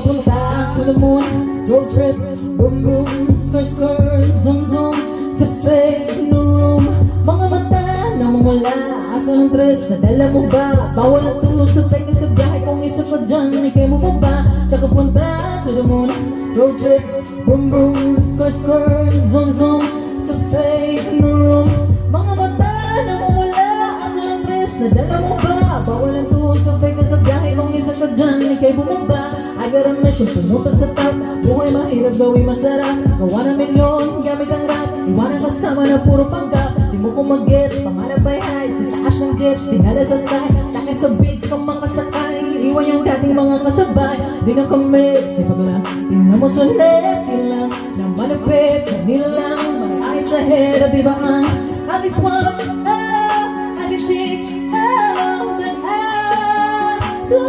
papunta to the moon. Road trip, boom boom, skr skr, zoom zoom. Sa fake no room, mga mata namumula. Asa ng tres, nadala mo ba? Bawal na to sa fake sa biyahe. Kung isa pa dyan, ikay mo pa ba? Tsaka punta to the moon. Road trip, boom boom, skr skr, zoom zoom. Sa fake no room, mga mata namumula. Asa ng tres, nadala mo ba? Bawal na to sa fake sa biyahe. Kung isa pa dyan, ikay bumaba. I got a mission, pumunta sa top. Buhay mahirap, gawin masarap. Gawa na milyon, gamit ang rap. Iwanan kasama na puro panggap. Di mo ko mag-get, pangarap ay high. Sa taas ng jet, tingala sa sky. Sakit sa beat, kang makasakay. Iwan yung dating mga kasabay. Di na kami, sipag lang. Tingnan mo sulit, yun lang. Na malapit, kanila lang. My eyes ahead, di ba ang I just wanna I can think all that I do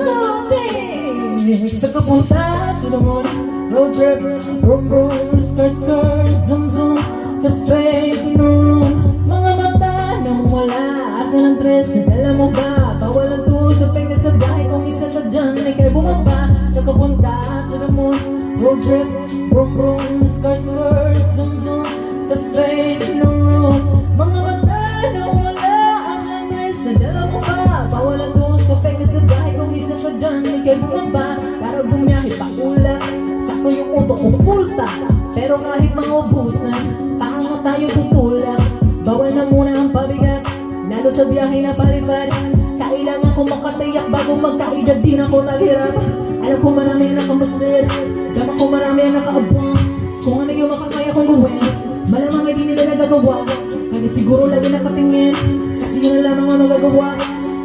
things. Sa kapunta to the moon. Road trip, boom boom, skr skr, zoom zoom. Sa fake no room, mga mata namumula. Asa ng tres, nadala mo ba? Bawal ang to sa fake sa bahay. Kung isa ka dyan, ikay bumaba. Sa kapunta to the moon. Road trip, boom boom, skr skr, zoom zoom. Sa fake no room, mga mata namumula. Asa ng tres, nadala mo ba? Bawal ang to sa fake sa bahay. Kung isa ka dyan, ikay bumaba. Para bumiyahe pa ulap. Sakto yung utok kong pulta. Pero kahit mga ubusan, tanga tayo tutulak. Bawal na muna ang pabigat, lalo sa biyahe na palipad. Kailangan ko makatayak bago magkaedad. Di na ko naghirap. Alam ko marami ang nakamasir. Dama ko marami ang nakaabang. Kung ano yung makakaya kong gawin, malamang hindi nila nagagawa. Kaya siguro lagi nakatingin, kasi yun na lamang ang nagagawa.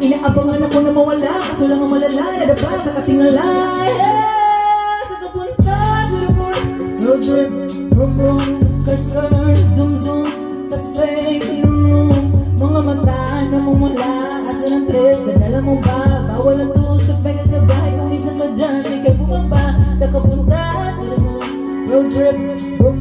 Inaabangan ako na mawala, kaso lang ang malala. Nadapa, nakatingala. Road trip, boom boom, skr skr, zoom zoom. Sa fake room, mga mata namumula. Asa ng tres, nadala mo ba? Bawal ang to sa fake sa bahay. Kung isa ka dyan, ikay bumaba. Sa kapunta to the moon. Road trip, boom